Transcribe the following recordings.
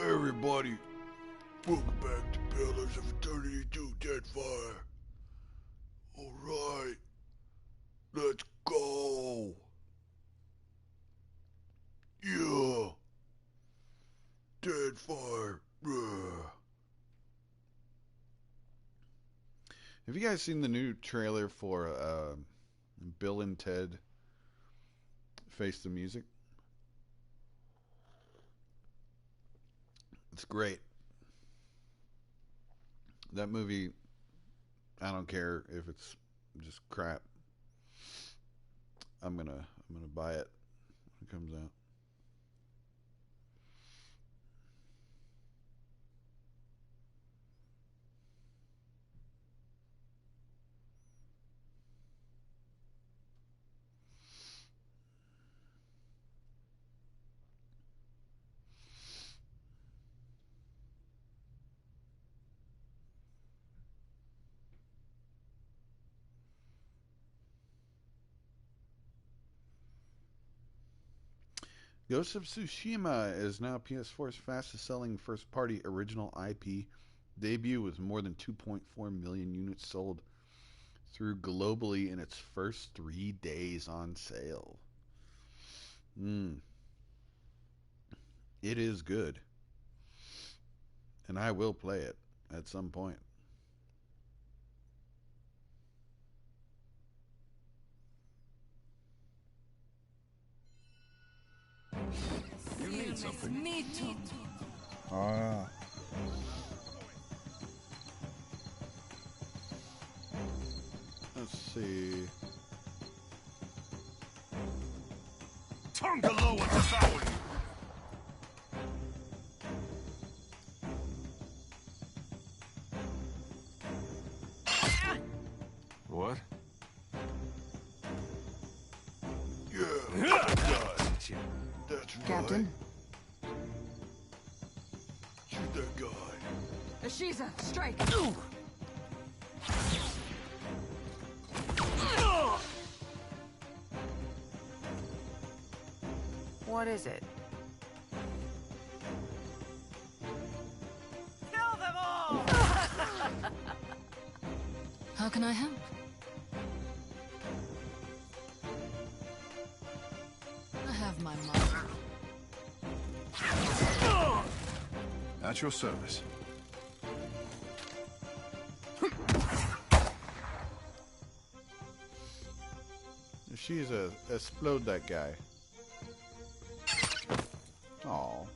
Everybody, welcome back to Pillars of Eternity 2 Deadfire. Alright, let's go. Yeah. Deadfire. Have you guys seen the new trailer for Bill and Ted Face the Music? It's great. That movie, I don't care if it's just crap. I'm gonna buy it when it comes out. Ghost of Tsushima is now PS4's fastest selling first party original IP debut with more than 2.4 million units sold through globally in its first 3 days on sale. It is good. And I will play it at some point. You need something. Me too. Ah. Let's see. Tungalo at the bowen. What? Yeah. That's Captain. right. Shoot that guy. Ashiza, strike. What is it? Kill them all! How can I help? I have my mark. At your service. She's explode that guy. Oh.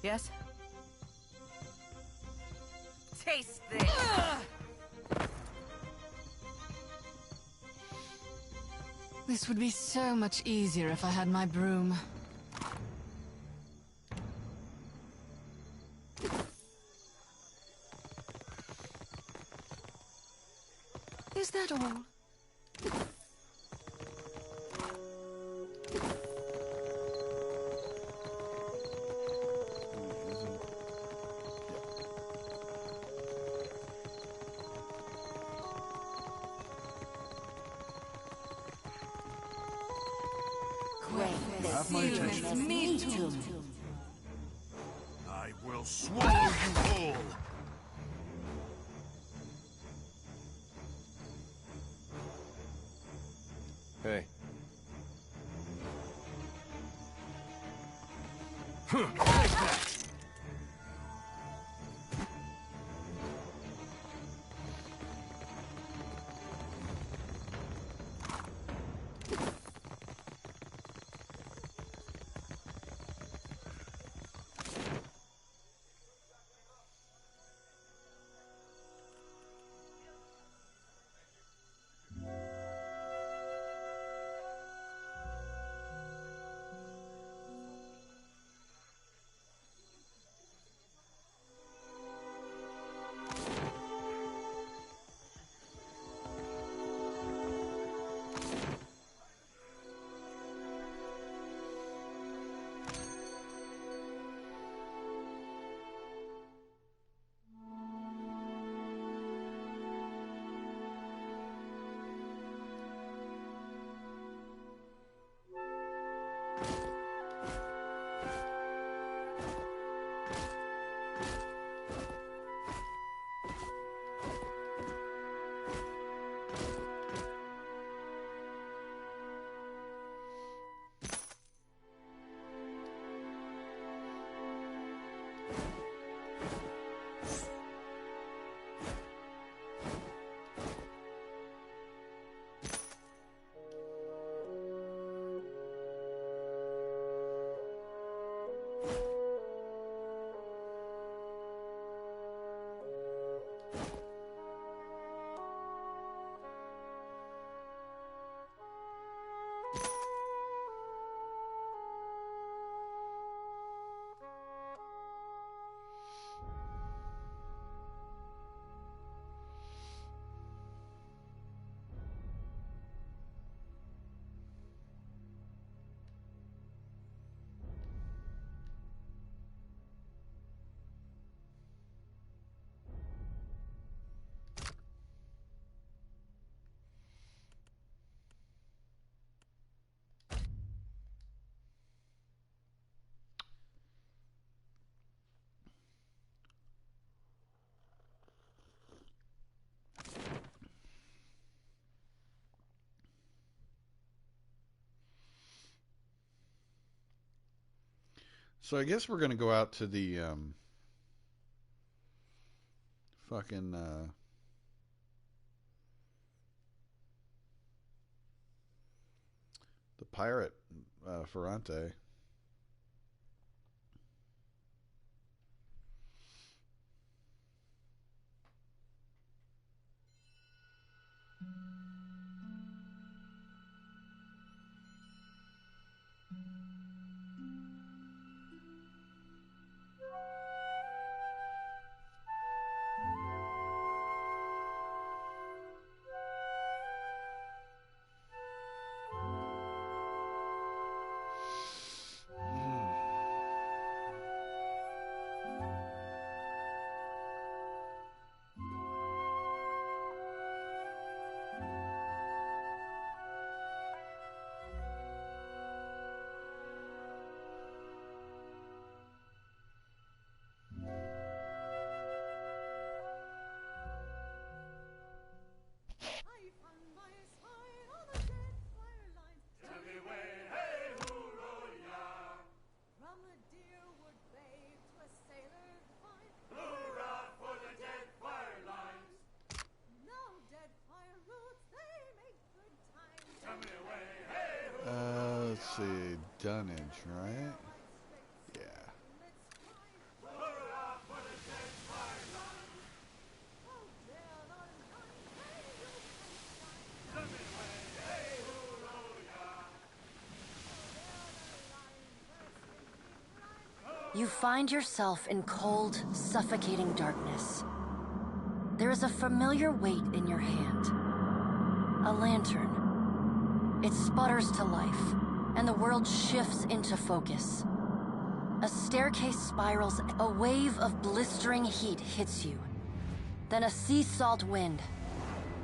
Yes? Taste this! This would be so much easier if I had my broom. Is that all? Have my attention. Me too. I will swallow you whole. Hey. Take that. So I guess we're gonna go out to the fucking the pirate Ferrante. Let's see, dunnage, right? Yeah. You find yourself in cold, suffocating darkness. There is a familiar weight in your hand. A lantern. It sputters to life, and the world shifts into focus. A staircase spirals, a wave of blistering heat hits you. Then a sea salt wind.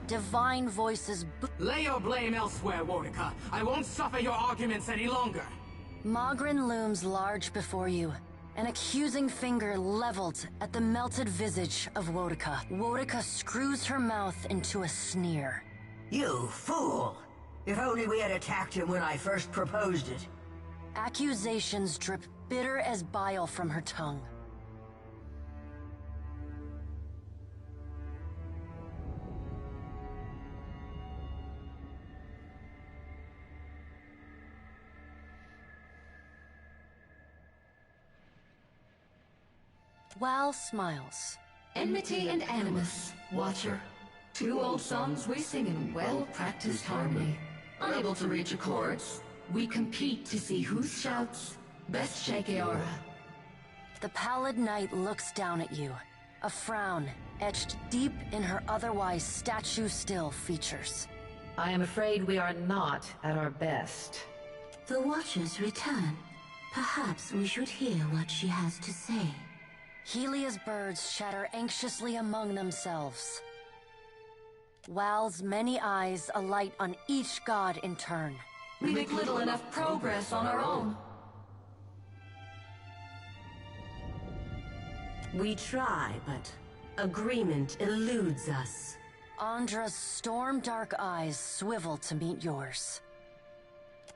Divine voices Lay your blame elsewhere, Wodica. I won't suffer your arguments any longer. Mogren looms large before you, an accusing finger leveled at the melted visage of Wodica. Wodica screws her mouth into a sneer. You fool! If only we had attacked him when I first proposed it. Accusations drip bitter as bile from her tongue. Wal smiles. Enmity and animus, Watcher. Two old songs we sing in well-practiced harmony. Unable to reach accords, we compete to see who shouts best shake aura. The pallid knight looks down at you, a frown etched deep in her otherwise statue-still features. I am afraid we are not at our best. The Watchers return. Perhaps we should hear what she has to say. Helia's birds chatter anxiously among themselves. Wal's many eyes alight on each god in turn. We make little enough progress on our own. We try, but agreement eludes us. Andra's storm-dark eyes swivel to meet yours.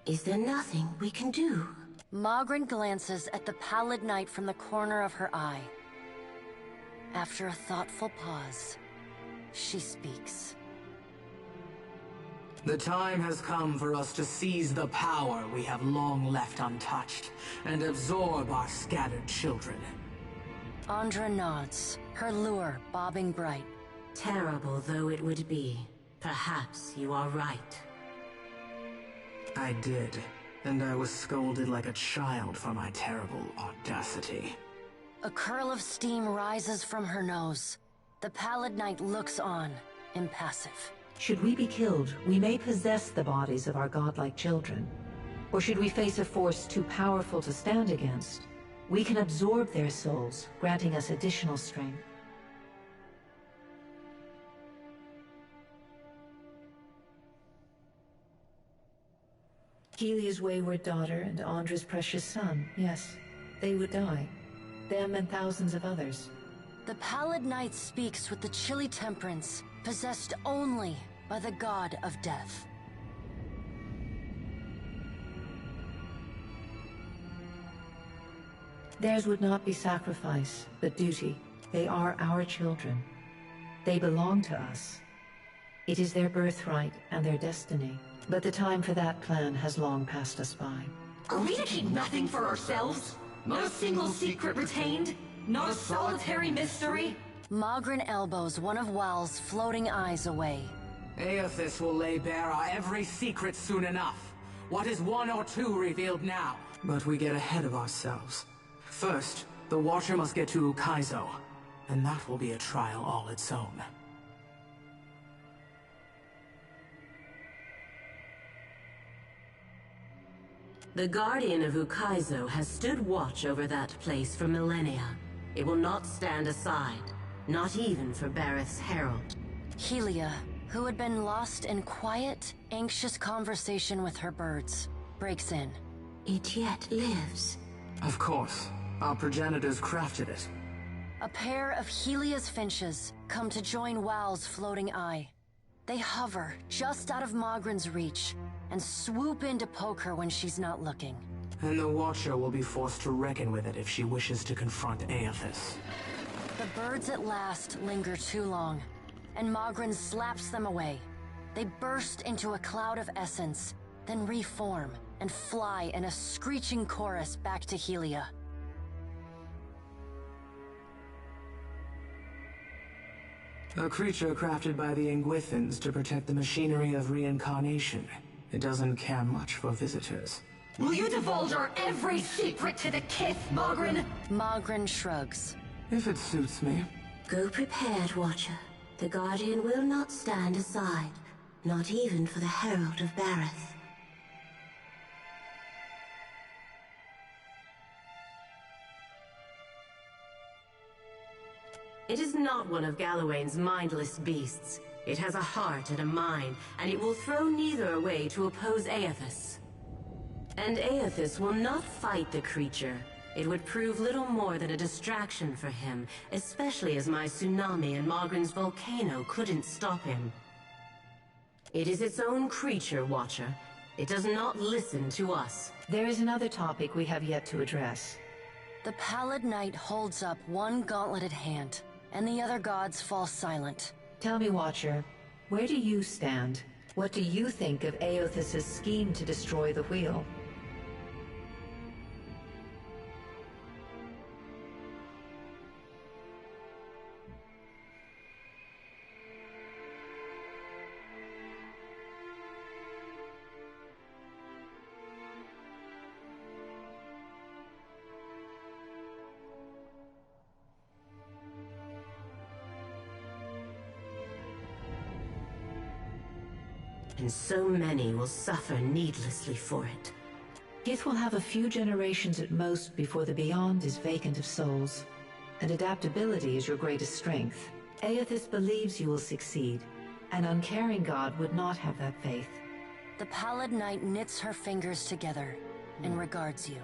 Is there nothing we can do? Mogren glances at the pallid knight from the corner of her eye. After a thoughtful pause, she speaks. The time has come for us to seize the power we have long left untouched, and absorb our scattered children. Andra nods, her lure bobbing bright. Terrible though it would be, perhaps you are right. I did, and I was scolded like a child for my terrible audacity. A curl of steam rises from her nose. The pallid knight looks on, impassive. Should we be killed, we may possess the bodies of our godlike children. Or should we face a force too powerful to stand against, we can absorb their souls, granting us additional strength. Helia's wayward daughter and Andra's precious son, yes, they would die. Them and thousands of others. The pallid knight speaks with the chilly temperance, possessed only by the god of death. Theirs would not be sacrifice, but duty. They are our children. They belong to us. It is their birthright and their destiny. But the time for that plan has long passed us by. Are we to keep nothing for ourselves? Not a single secret retained? Not a solitary mystery? Mogren elbows one of Wal's floating eyes away. Aethys will lay bare our every secret soon enough. What is one or two revealed now? But we get ahead of ourselves. First, the Watcher must get to Ukaizo, and that will be a trial all its own. The Guardian of Ukaizo has stood watch over that place for millennia. It will not stand aside, not even for Bareth's herald. Helia, who had been lost in quiet, anxious conversation with her birds, breaks in. It yet lives. Of course. Our progenitors crafted it. A pair of Helia's finches come to join Wal's floating eye. They hover just out of Mogren's reach and swoop in to poke her when she's not looking. And the Watcher will be forced to reckon with it if she wishes to confront Aethys. The birds at last linger too long, and Mogren slaps them away. They burst into a cloud of essence, then reform and fly in a screeching chorus back to Helia. A creature crafted by the Ingwithans to protect the machinery of reincarnation. It doesn't care much for visitors. Will you divulge our every secret to the kith, Mogren? Mogren shrugs. If it suits me. Go prepared, Watcher. The Guardian will not stand aside, not even for the Herald of Bareth. It is not one of Galawain's mindless beasts. It has a heart and a mind, and it will throw neither away to oppose Aethys. And Aethys will not fight the creature. It would prove little more than a distraction for him, especially as my tsunami and Mogren's volcano couldn't stop him. It is its own creature, Watcher. It does not listen to us. There is another topic we have yet to address. The Pallid Knight holds up one gauntleted hand, and the other gods fall silent. Tell me, Watcher, where do you stand? What do you think of Aethys' scheme to destroy the wheel? And so many will suffer needlessly for it. Gith will have a few generations at most before the Beyond is vacant of souls. And adaptability is your greatest strength. Aethys believes you will succeed. An uncaring god would not have that faith. The Pallid Knight knits her fingers together and regards you.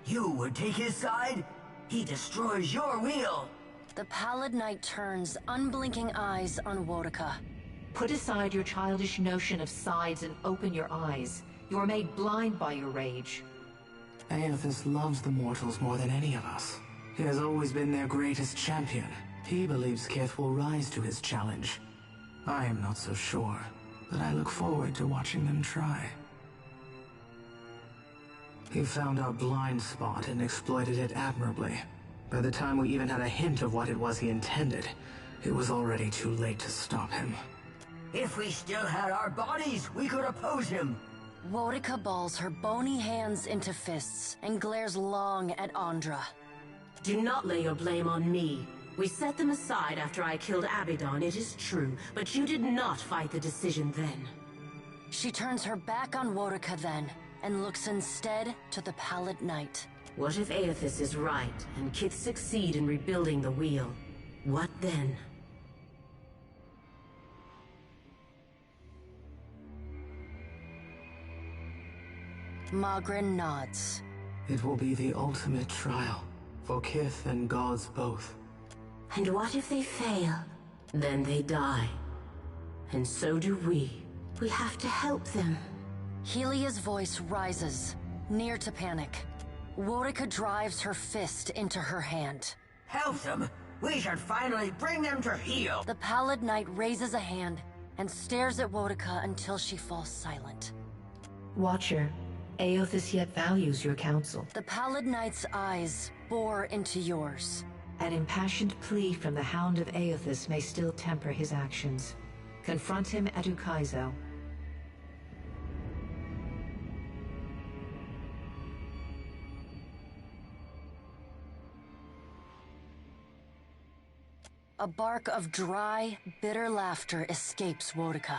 You would take his side? He destroys your wheel! The Pallid Knight turns unblinking eyes on Wodaka. Put aside your childish notion of sides and open your eyes. You are made blind by your rage. Aethys loves the mortals more than any of us. He has always been their greatest champion. He believes Kith will rise to his challenge. I am not so sure, but I look forward to watching them try. He found our blind spot and exploited it admirably. By the time we even had a hint of what it was he intended, it was already too late to stop him. If we still had our bodies, we could oppose him. Wodaka balls her bony hands into fists and glares long at Andra. Do not lay your blame on me. We set them aside after I killed Abaddon, it is true, but you did not fight the decision then. She turns her back on Wodaka then, and looks instead to the Pallid Knight. What if Aethys is right, and Kith succeed in rebuilding the wheel? What then? Mogren nods. It will be the ultimate trial, for Kith and gods both. And what if they fail? Then they die. And so do we. We have to help them. Helia's voice rises, near to panic. Wodika drives her fist into her hand. Help them! We should finally bring them to heel! The Pallid Knight raises a hand and stares at Wodika until she falls silent. Watcher, Aothis yet values your counsel. The Pallid Knight's eyes bore into yours. An impassioned plea from the Hound of Aothis may still temper his actions. Confront him at Ukaizo. A bark of dry, bitter laughter escapes Wodika.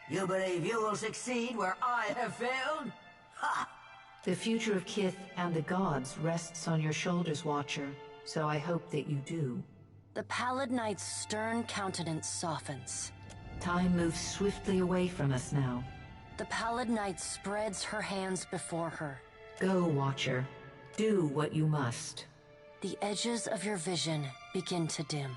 You believe you will succeed where I have failed? Ha! The future of Kith and the gods rests on your shoulders, Watcher, so I hope that you do. The Pallid Knight's stern countenance softens. Time moves swiftly away from us now. The Pallid Knight spreads her hands before her. Go, Watcher. Do what you must. The edges of your vision begin to dim,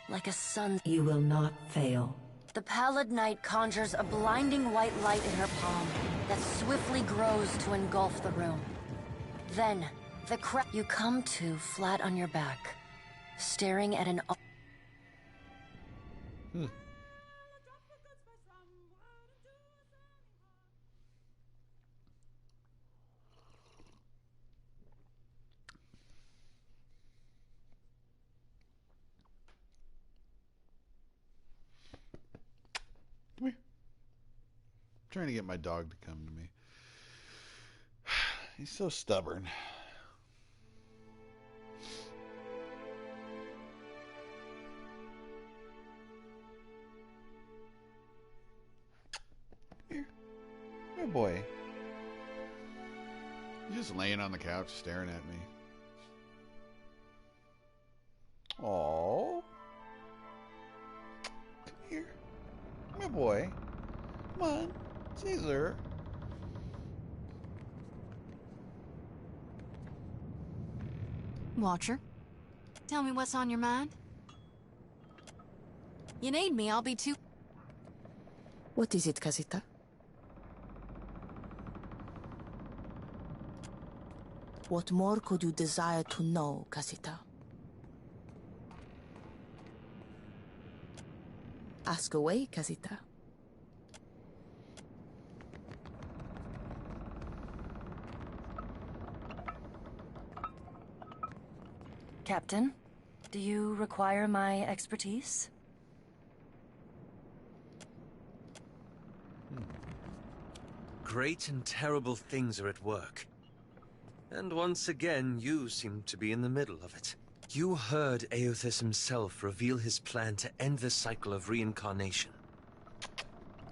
like a sun. You will not fail. The Pallid Knight conjures a blinding white light in her palm that swiftly grows to engulf the room. Then, you come to flat on your back, staring at an... Come here. I'm trying to get my dog to come to me. He's so stubborn. Here. Good boy. He's just laying on the couch staring at me. Aww. Come here. Good boy. Come on. Caesar. Watcher, tell me what's on your mind. You need me, I'll be too... What is it, Casita? What more could you desire to know, Casita? Ask away, Casita. Captain, do you require my expertise? Great and terrible things are at work. And once again, you seem to be in the middle of it. You heard Aothis himself reveal his plan to end the cycle of reincarnation.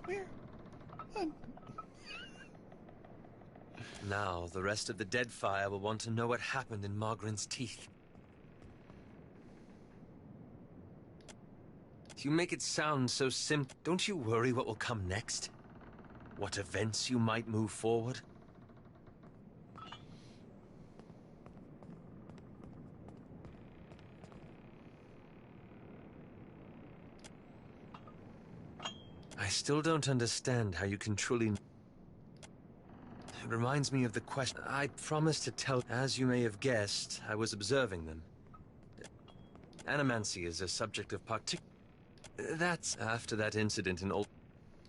Where? Now, the rest of the Deadfire will want to know what happened in Margaren's teeth. You make it sound so simple. Don't you worry what will come next? What events you might move forward? I still don't understand how you can truly... It reminds me of the question I promised to tell. As you may have guessed, I was observing them. Animancy is a subject of particular... That's after that incident in Old...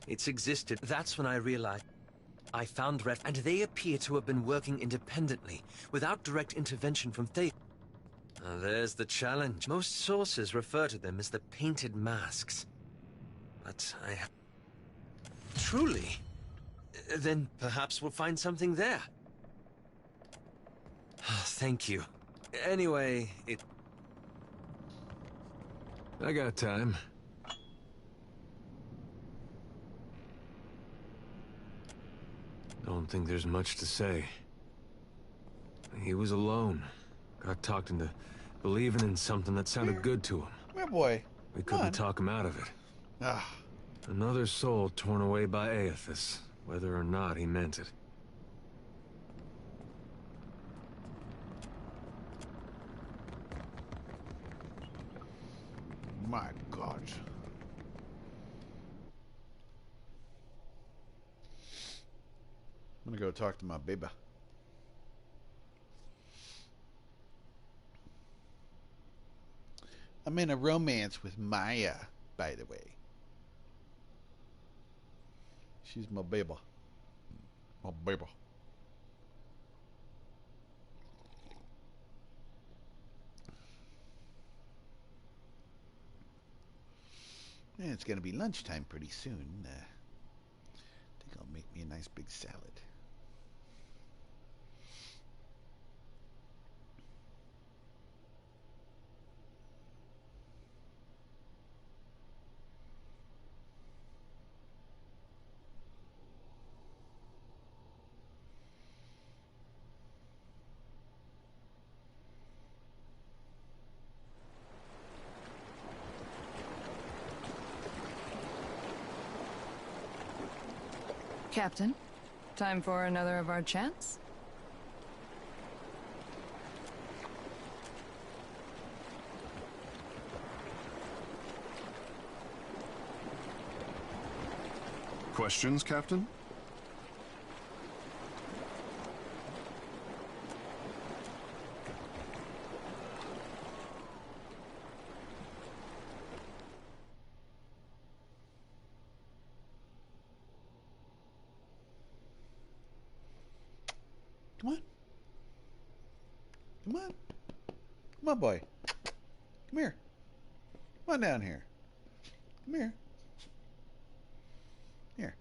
It's existed. That's when I realized I found and they appear to have been working independently, without direct intervention from Thay. There's the challenge. Most sources refer to them as the Painted Masks. But Truly? Then perhaps we'll find something there. Thank you. Anyway, I got time. Don't think there's much to say. He was alone. Got talked into believing in something that sounded good to him. Good boy. We couldn't talk him out of it. Ah. Another soul torn away by Aothis, whether or not he meant it. My God. I'm gonna go talk to my baby. I'm in a romance with Maya, by the way. She's my baby. My baby. And it's going to be lunchtime pretty soon. I think I'll make me a nice big salad. Captain, time for another of our chats? Questions, Captain? Come on. Come on. Come on, boy. Come here. Come on down here. Come here. Here.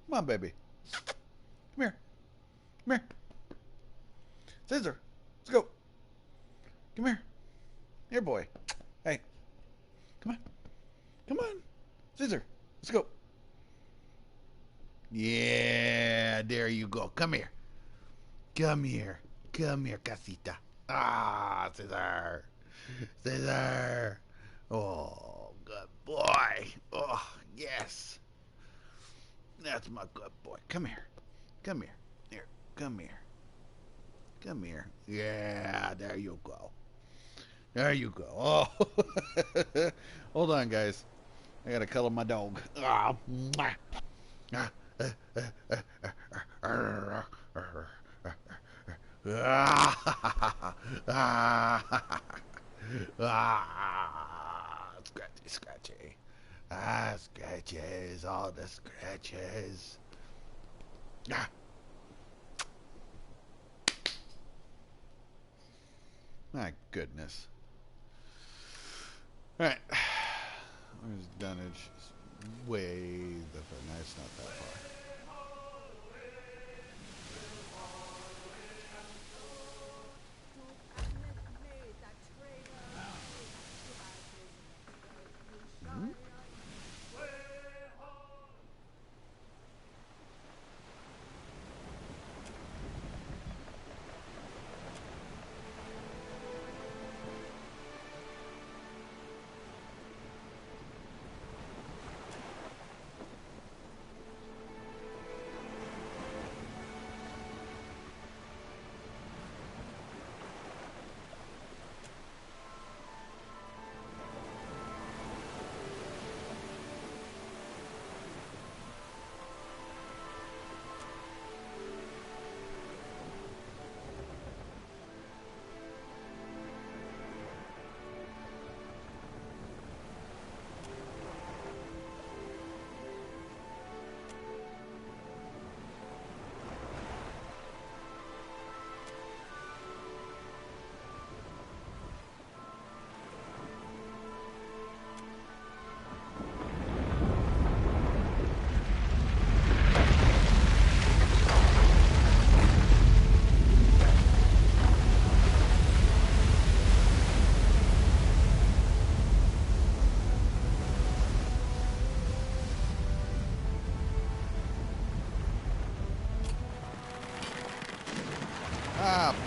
Come on, baby. Come here. Come here. Scissor. Let's go. Come here. Here, boy. Hey. Come on. Come on. Scissor. Let's go. Yeah, there you go. Come here. Come here. Come here, casita. Ah, Cesar. Cesar. Oh, good boy. Oh, yes. That's my good boy. Come here. Come here. Here. Come here. Come here. Yeah, there you go. There you go. Oh. Hold on, guys. I gotta cuddle my dog. Ah, mwah. Ah. Scratchy, scratchy. Scratches, all the scratches. My goodness. Alright. Where's Dunnage? It's way the far. No, it's not that far.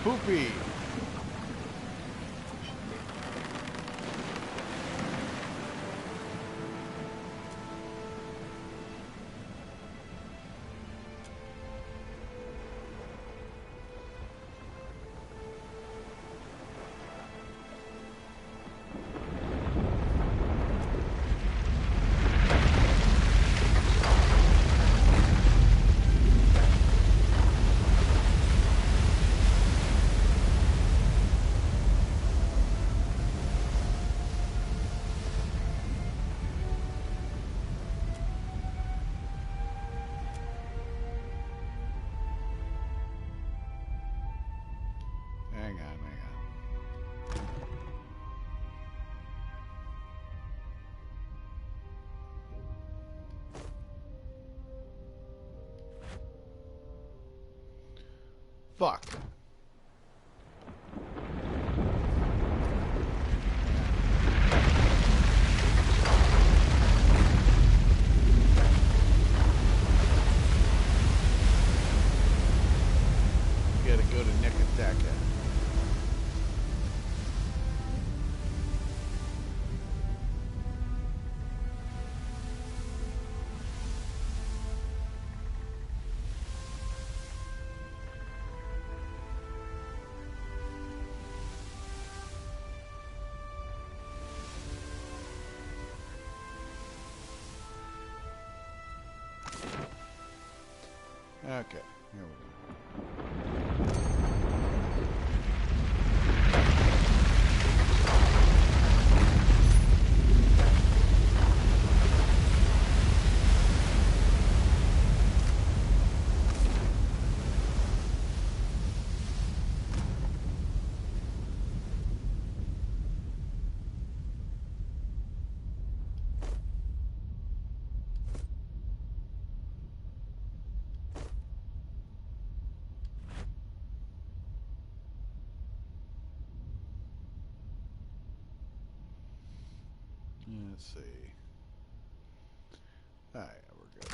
Poopy. on. Fuck. Gotta go to Nekataka. Okay, here we go. Let's see. All right, we're good.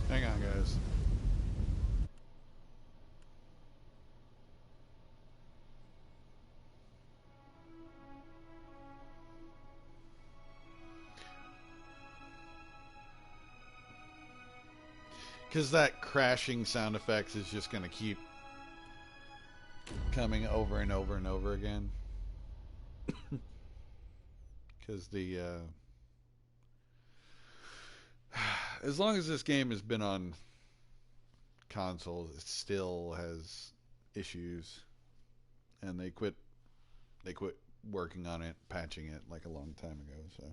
Hang on, guys. Because that crashing sound effects is just going to keep coming over and over and over again. Because the... as long as this game has been on consoles, it still has issues. And they quit working on it, patching it like a long time ago, so...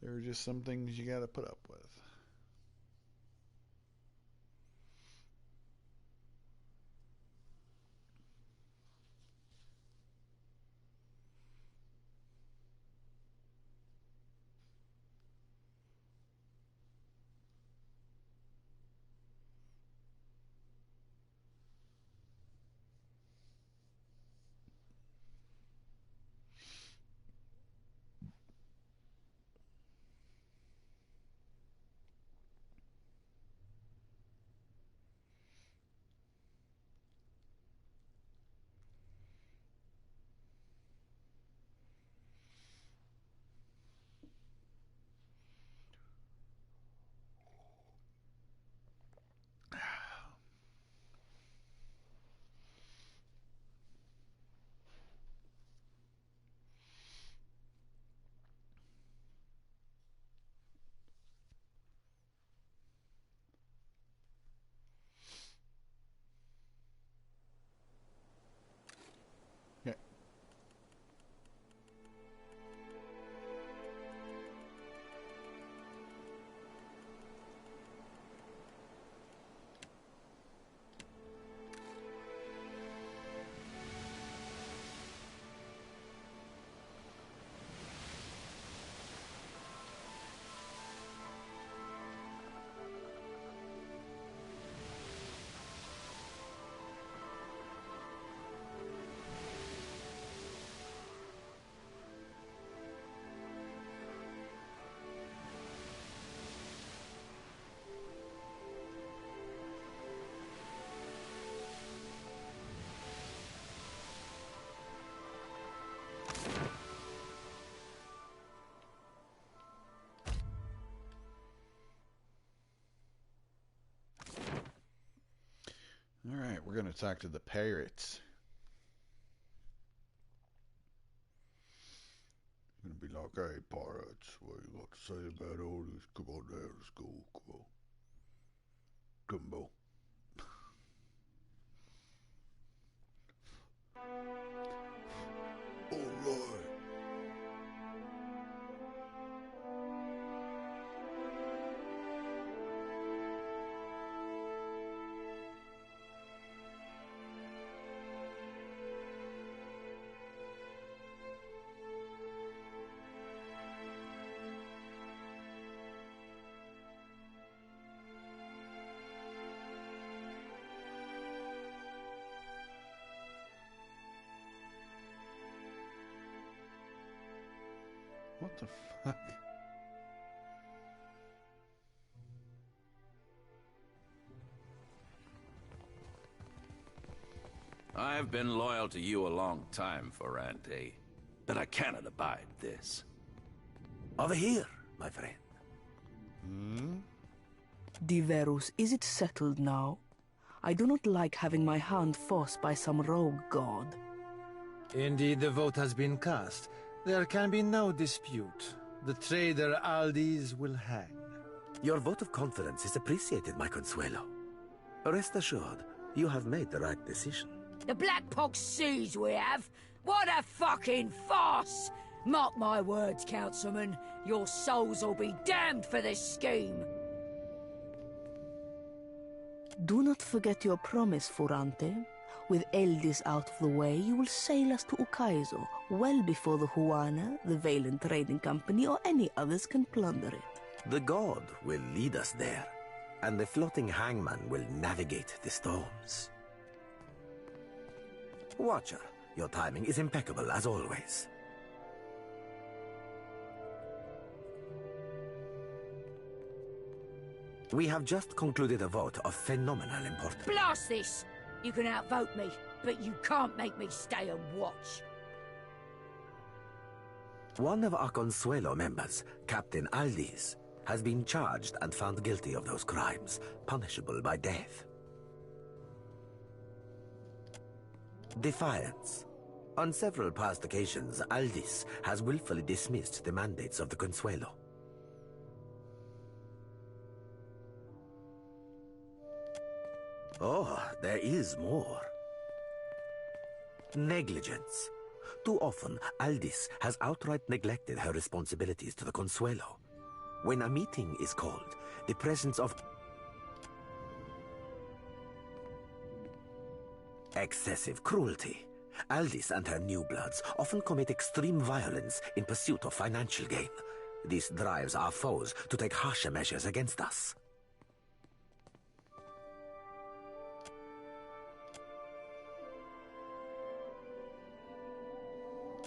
There are just some things you gotta put up with. Alright, we're gonna talk to the pirates. Gonna be like, hey, pirates, what you got to say about all this? Come on down, let's go, come on. Gumbo. Alright. What the fuck? I've been loyal to you a long time, Ferrante, but I cannot abide this. Over here, my friend. Diverus, is it settled now? I do not like having my hand forced by some rogue god. Indeed, the vote has been cast. There can be no dispute. The traitor Aldis will hang. Your vote of confidence is appreciated, my Consuelo. Rest assured, you have made the right decision. The Black Pox seas we have? What a fucking farce! Mark my words, Councilman. Your souls will be damned for this scheme. Do not forget your promise, Ferrante. With Eldis out of the way, you will sail us to Ukaizo, well before the Huana, the Valen Trading Company, or any others can plunder it. The god will lead us there, and the floating hangman will navigate the storms. Watcher, your timing is impeccable as always. We have just concluded a vote of phenomenal importance. Blast this! You can outvote me, but you can't make me stay and watch. One of our Consuelo members, Captain Aldis, has been charged and found guilty of those crimes, punishable by death. Defiance. On several past occasions, Aldis has willfully dismissed the mandates of the Consuelo. Oh, there is more. Negligence. Too often, Aldis has outright neglected her responsibilities to the Consuelo. When a meeting is called, the presence of excessive cruelty. Aldis and her new bloods often commit extreme violence in pursuit of financial gain. This drives our foes to take harsher measures against us.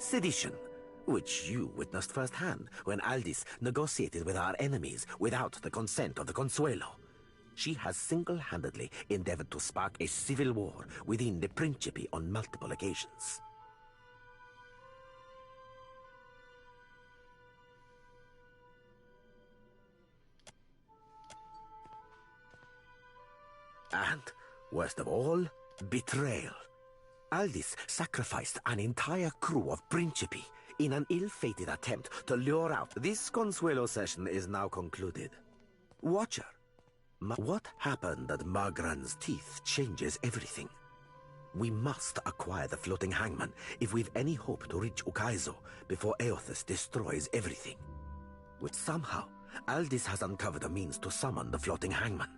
Sedition, which you witnessed firsthand when Aldis negotiated with our enemies without the consent of the Consuelo. She has single-handedly endeavored to spark a civil war within the Principe on multiple occasions. And, worst of all, betrayal. Aldis sacrificed an entire crew of Principe in an ill-fated attempt to lure out. This Consuelo session is now concluded. Watcher, what happened at Magran's teeth changes everything. We must acquire the floating hangman if we've any hope to reach Ukaizo before Eothas destroys everything. Somehow, Aldis has uncovered a means to summon the floating hangman,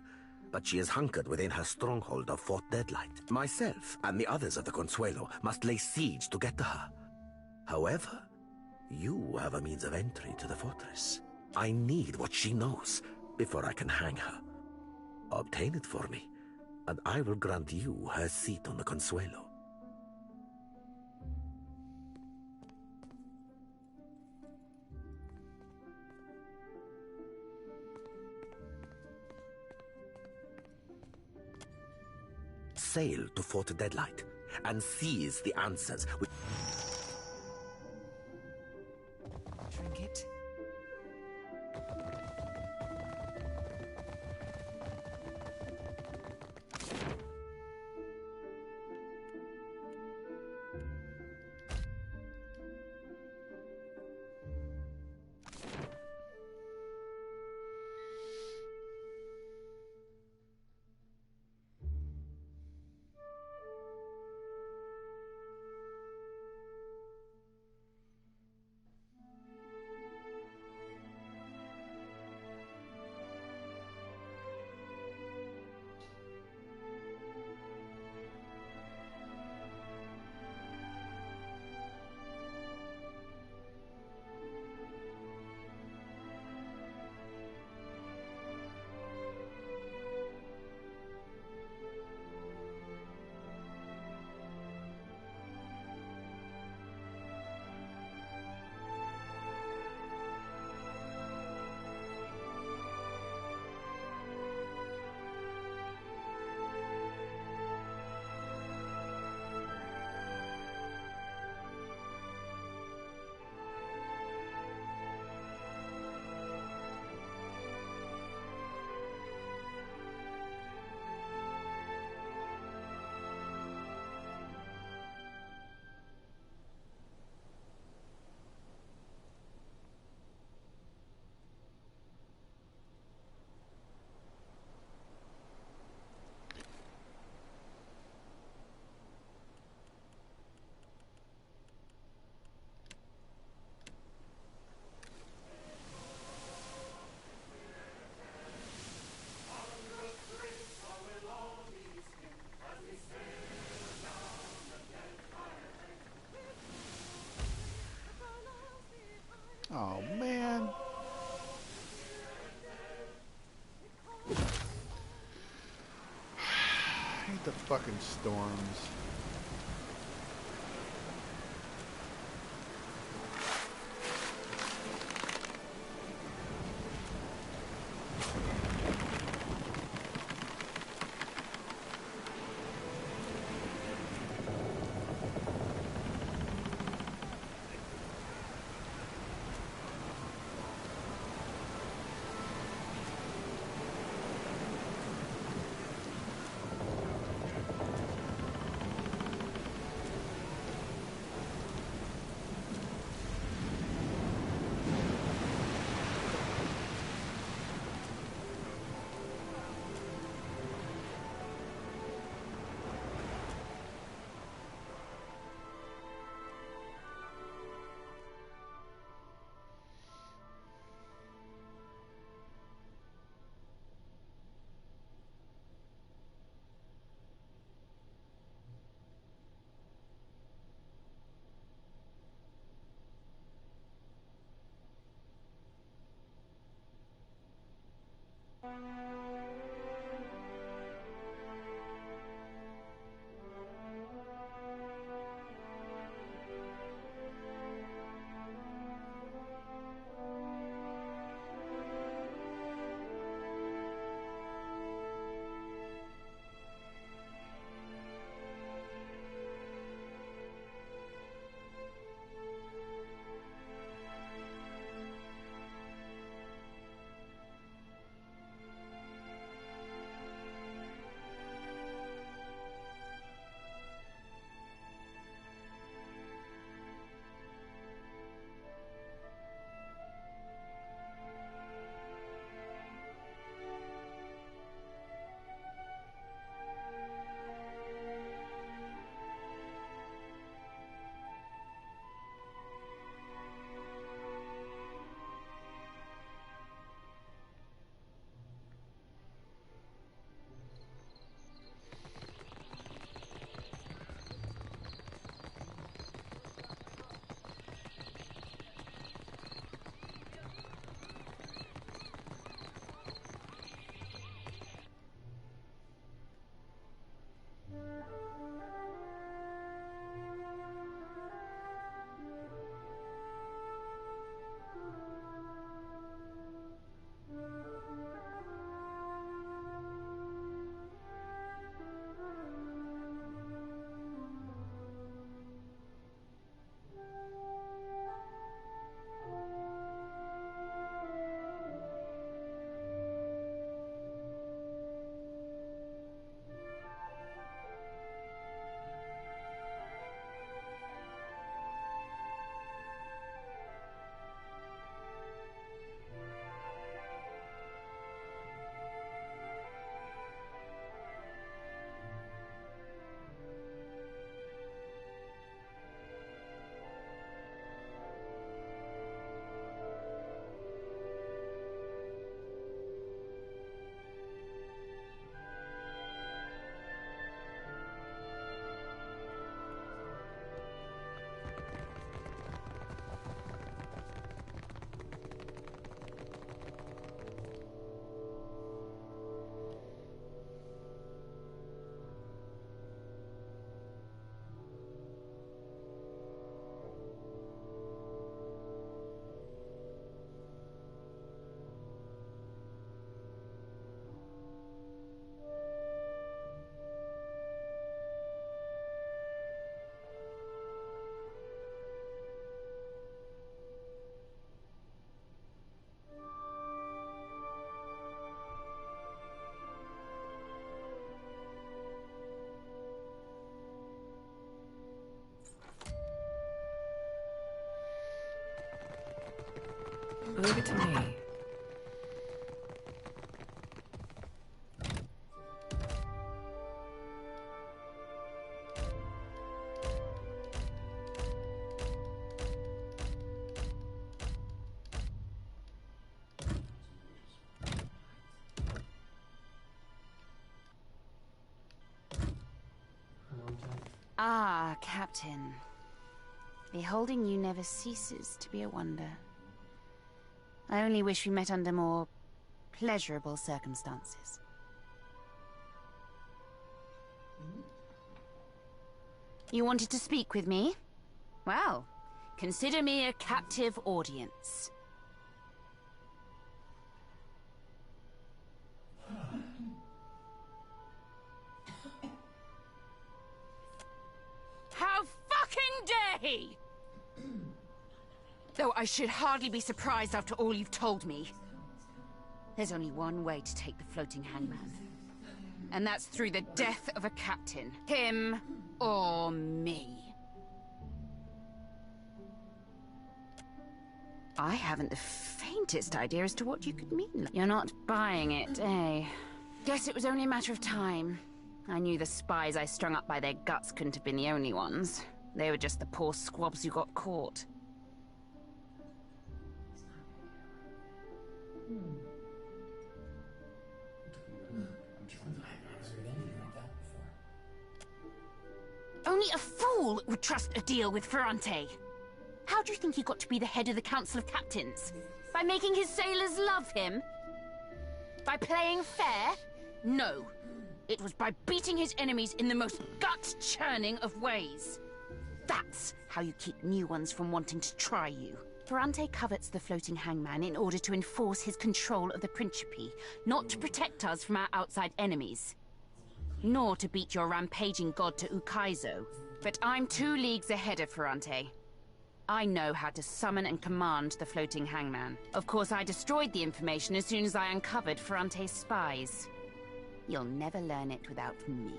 but she is hunkered within her stronghold of Fort Deadlight. Myself and the others of the Consuelo must lay siege to get to her. However, you have a means of entry to the fortress. I need what she knows before I can hang her. Obtain it for me, and I will grant you her seat on the Consuelo. Sail to Fort Deadlight and seize the answers. Trinket. the fucking storms. Leave it to me. Ah, Captain. Beholding you never ceases to be a wonder. I only wish we met under more pleasurable circumstances. You wanted to speak with me? Well, consider me a captive audience. How fucking dare he! Though I should hardly be surprised after all you've told me. There's only one way to take the floating hangman. And that's through the death of a captain. Him or me. I haven't the faintest idea as to what you could mean. You're not buying it, eh? Guess it was only a matter of time. I knew the spies I strung up by their guts couldn't have been the only ones. They were just the poor squabs who got caught. Only a fool would trust a deal with Ferrante. How do you think he got to be the head of the Council of Captains? By making his sailors love him? By playing fair? No. It was by beating his enemies in the most gut-churning of ways. That's how you keep new ones from wanting to try you. Ferrante covets the floating hangman in order to enforce his control of the Principe, not to protect us from our outside enemies. Nor to beat your rampaging god to Ukaizo. But I'm 2 leagues ahead of Ferrante. I know how to summon and command the floating hangman. Of course, I destroyed the information as soon as I uncovered Ferrante's spies. You'll never learn it without me.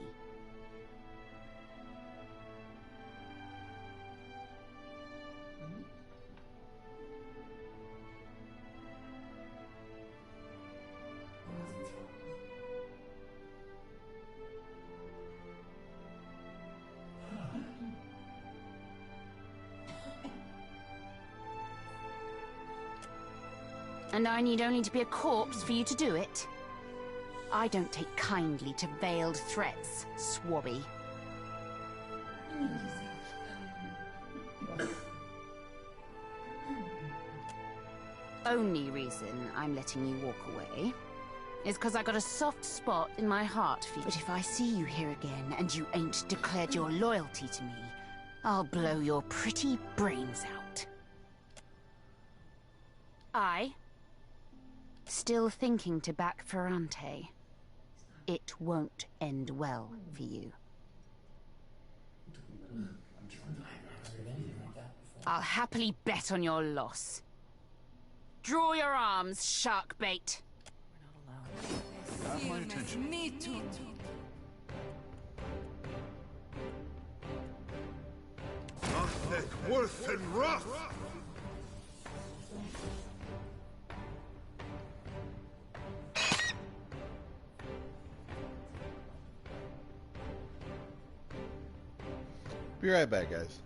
And I need only to be a corpse for you to do it? I don't take kindly to veiled threats, swabby. Only reason I'm letting you walk away is because I got a soft spot in my heart for you. But if I see you here again and you ain't declared your loyalty to me, I'll blow your pretty brains out. Still thinking to back Ferrante. It won't end well for you. I'll happily bet on your loss. Draw your arms, shark bait. Got my attention. Me too. Nothing worse than rough! Be right back, guys.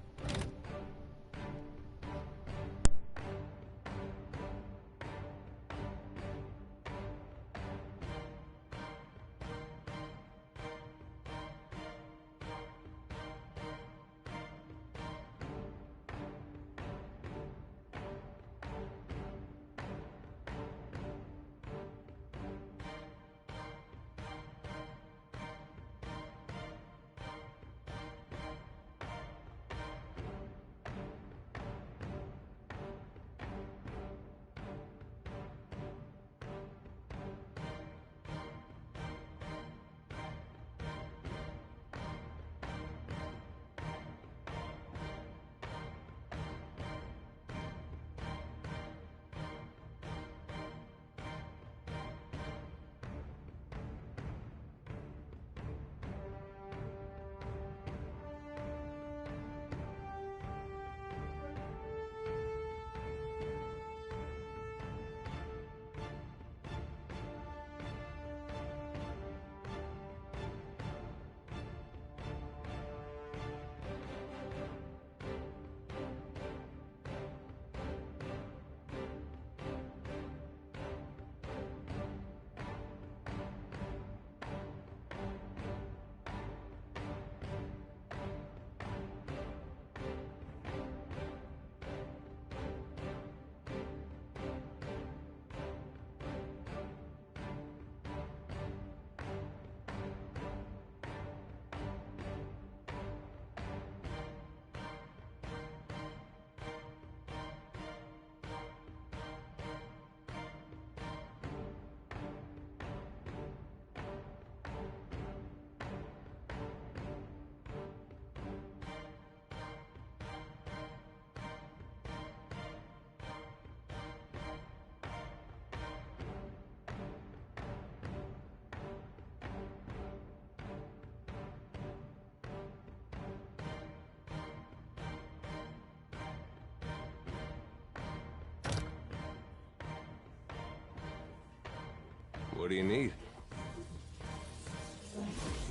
What do you need?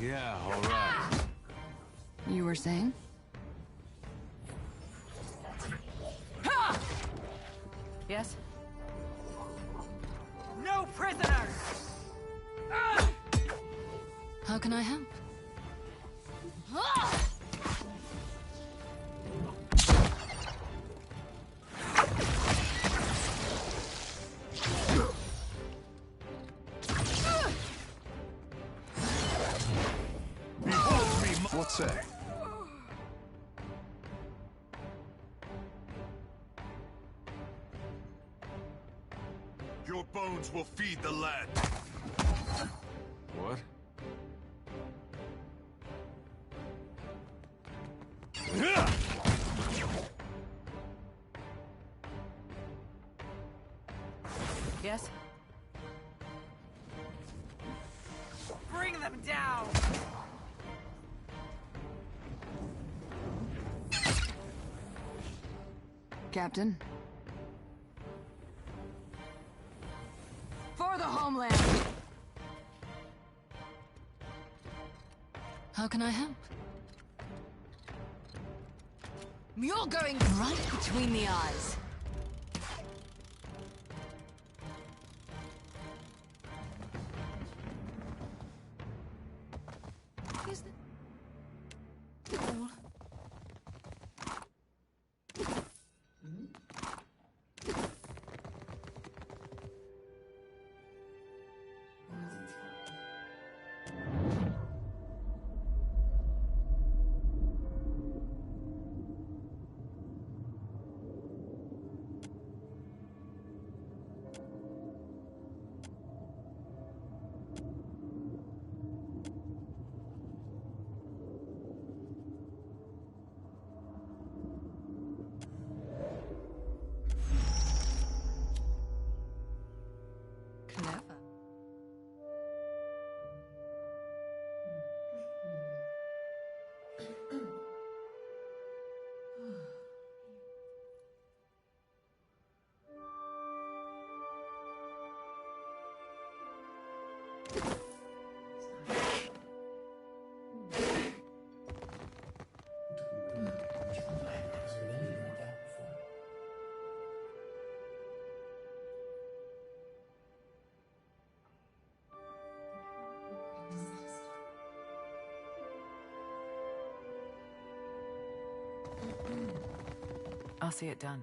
Yeah, all right. You were saying? Ha! Yes? No prisoners! How can I help? What say? Your bones will feed the land. What? Yes? Bring them down! Captain? For the homeland! How can I help? You're going right between the eyes. Is the... Clever. I'll see it done.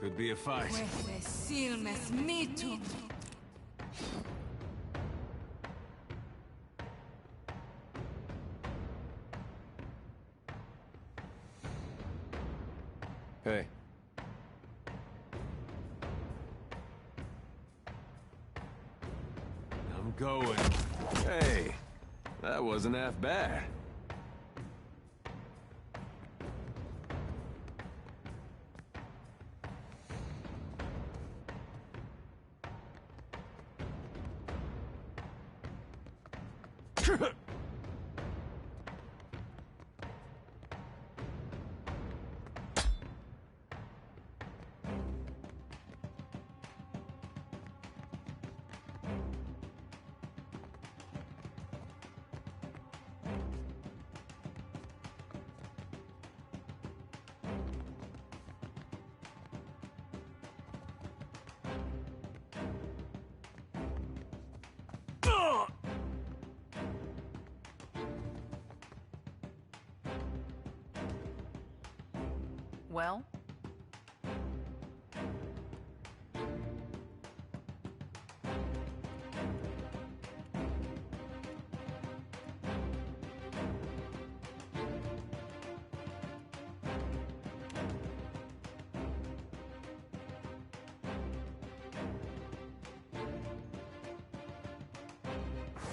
Could be a fight. Hey. I'm going. Hey, that wasn't half bad. Well?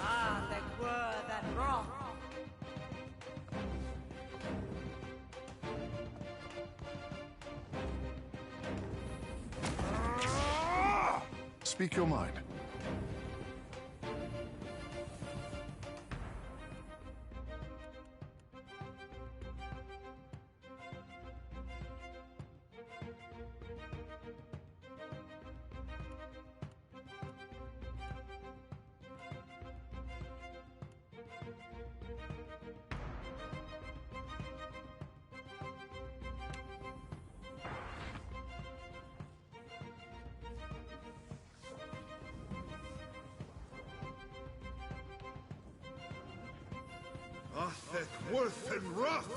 Ah, the word that wrong. Speak your mind. Atheth, worth and rough!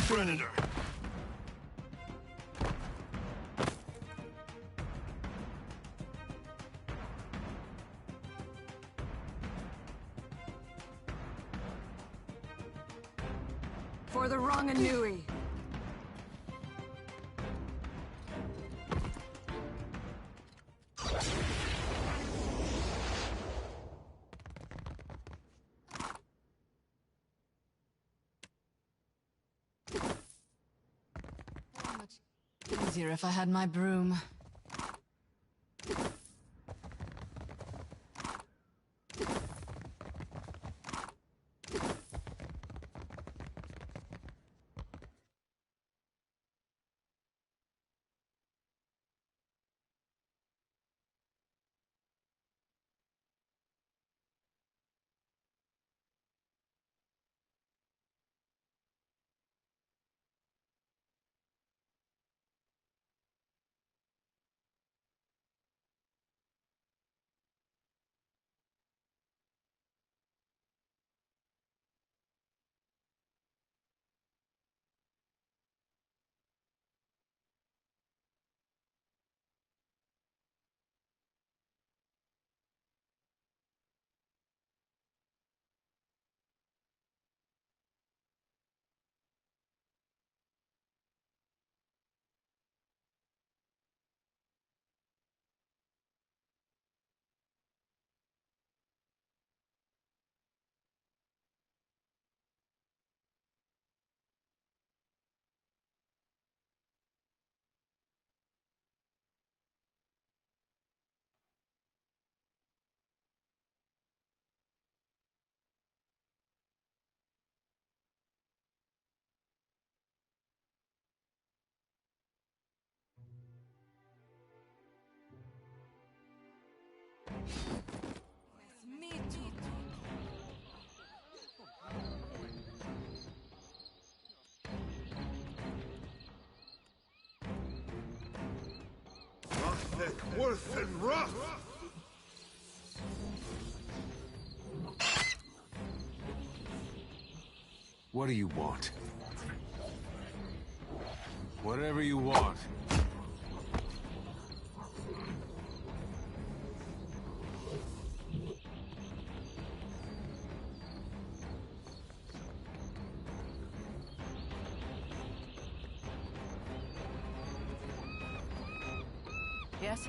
Predator! For the wrong Anui. Easier if I had my broom. Me too. Atheth, worth and rough! What do you want? Whatever you want. Yes?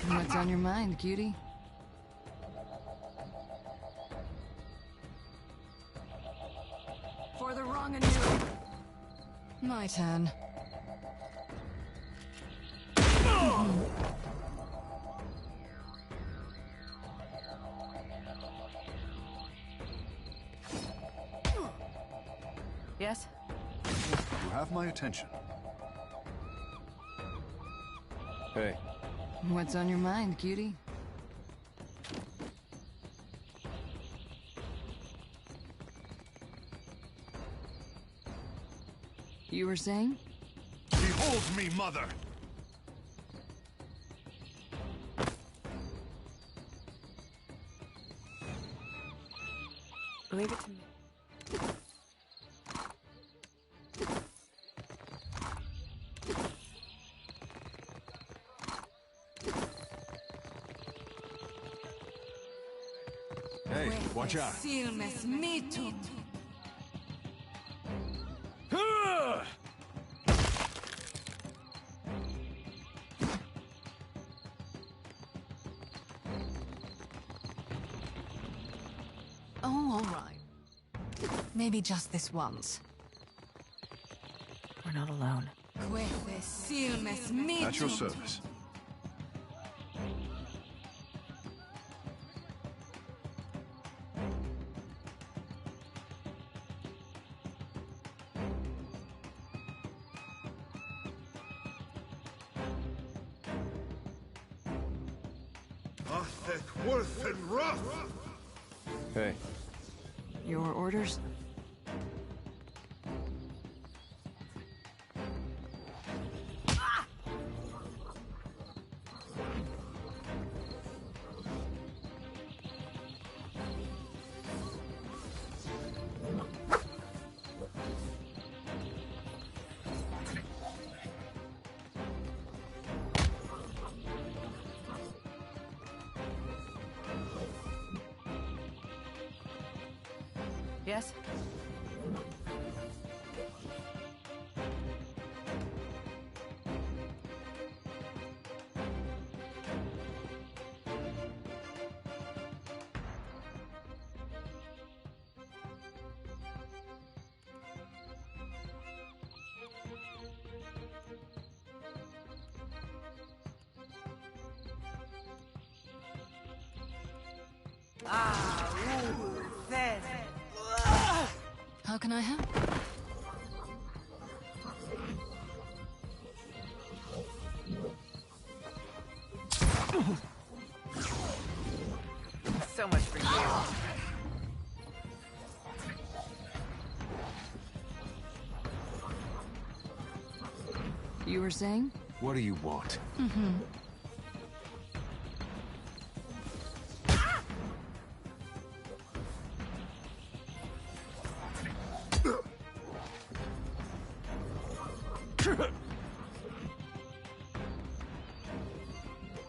What's on your mind, cutie? For the wrong Anui. My turn. Yes? You have my attention. Hey. What's on your mind, cutie? You were saying? Behold me, mother! Leave it to me. Hey, watch out. Silmes mitum. Oh, all right. Maybe just this once. We're not alone. At your service. Athet worth and rough! Hey. Your orders? Yes? How can I help? So much for you. You were saying? What do you want?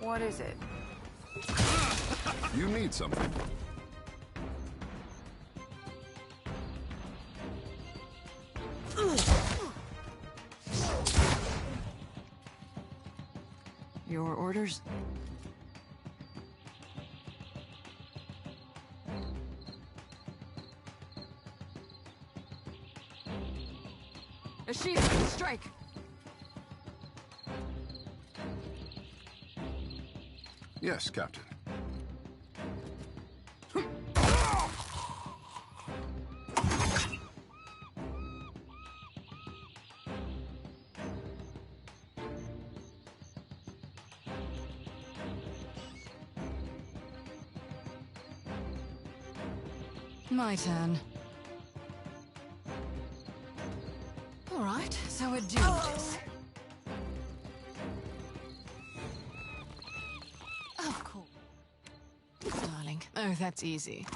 What is it? You need something. Your orders? Ashira, strike! Yes, Captain. My turn. All right, so we're doing this. Of course. Darling. Oh, that's easy.